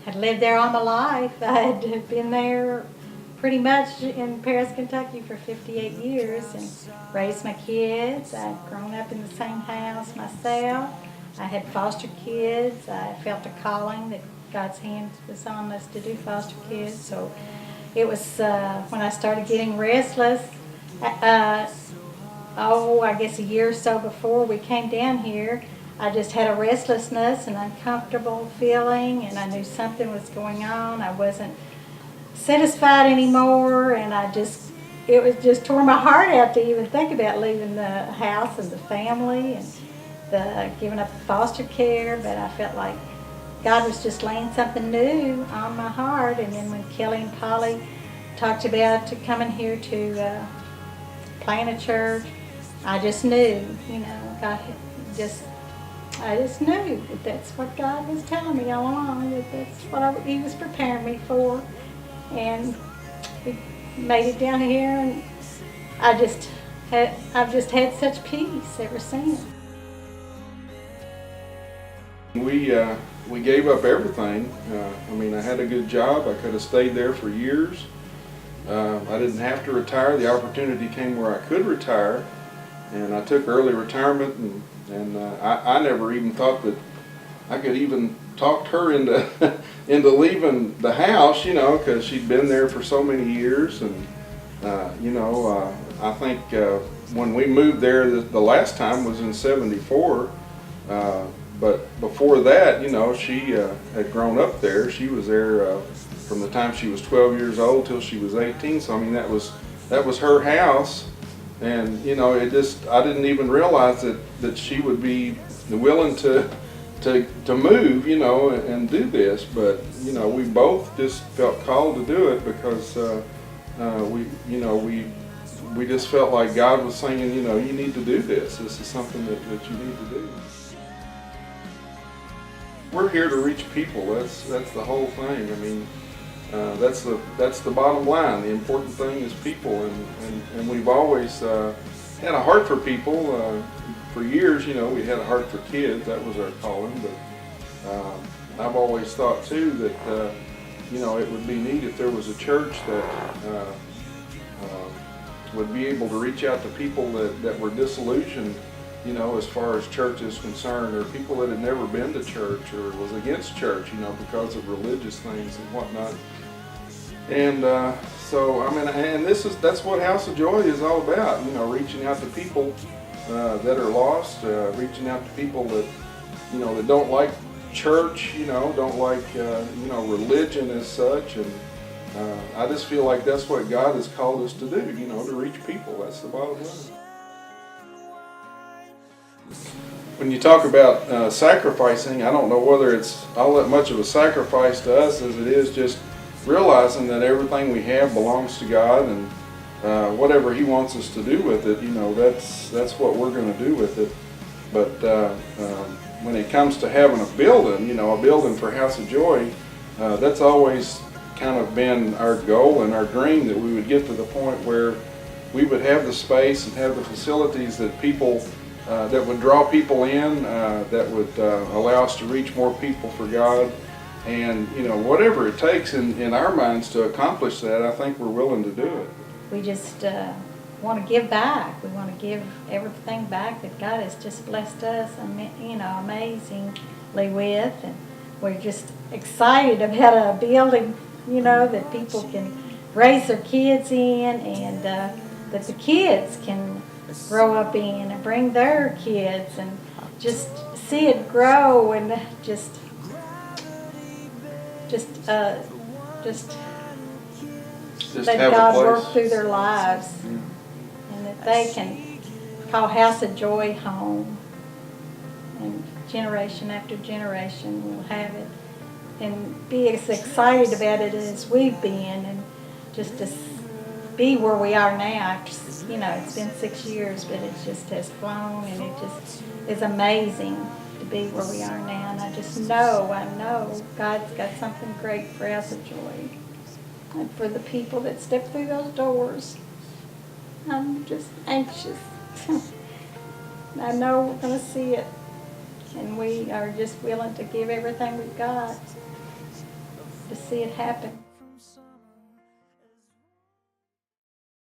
had lived there all my life. I had been there pretty much in Paris, Kentucky for 58 years and raised my kids. I'd grown up in the same house myself. I had foster kids. I felt a calling that God's hand was on us to do foster kids. So it was when I started getting restless, I guess a year or so before we came down here, I just had a restlessness and uncomfortable feeling, and I knew something was going on. I wasn't satisfied anymore, and it was just tore my heart out to even think about leaving the house and the family and giving up foster care. But I felt like God was just laying something new on my heart. And then when Kelly and Polly talked about coming here to plant a church, I just knew, I just knew that that's what God was telling me all along, that that's what He was preparing me for. And we made it down here, and I've just had such peace ever since. We gave up everything. I had a good job. I could have stayed there for years. I didn't have to retire. The opportunity came where I could retire, and I took early retirement. And I never even thought that I could even talk her into into leaving the house, because she'd been there for so many years. And I think when we moved there, the last time was in '74. But before that, she had grown up there. She was there from the time she was 12 years old till she was 18. So that was her house. And I didn't even realize that she would be willing to move, and do this. But we both just felt called to do it because we just felt like God was saying, you need to do this. This is something that you need to do. We're here to reach people. That's the whole thing. That's the bottom line. The important thing is people, and we've always had a heart for people. For years, we had a heart for kids. That was our calling. But I've always thought too that it would be neat if there was a church that would be able to reach out to people that were disillusioned, as far as church is concerned, or people that had never been to church or was against church, because of religious things and whatnot. And and that's what House of Joy is all about, reaching out to people that are lost, reaching out to people that, that don't like church, don't like, religion as such. And I just feel like that's what God has called us to do, to reach people. That's the bottom line. When you talk about sacrificing, I don't know whether it's all that much of a sacrifice to us as it is just realizing that everything we have belongs to God, and whatever He wants us to do with it, that's what we're going to do with it. But when it comes to having a building for House of Joy, that's always kind of been our goal and our dream, that we would get to the point where we would have the space and have the facilities that people that would draw people in, that would allow us to reach more people for God. And whatever it takes in our minds to accomplish that, I think we're willing to do it. We just want to give back. We want to give everything back that God has just blessed us, amazingly with. And we're just excited about a building, that people can raise their kids in, and that the kids can grow up in and bring their kids, and just see it grow, and just let God work through their lives, and that they can call House of Joy home, and generation after generation will have it, and be as excited about it as we've been, and just to be where we are now. It's been 6 years, but it just has flown, and it just is amazing to be where we are now. And I know God's got something great for House of Joy, and for the people that step through those doors. I'm just anxious. I know we're going to see it, and we are just willing to give everything we've got. to see it happen.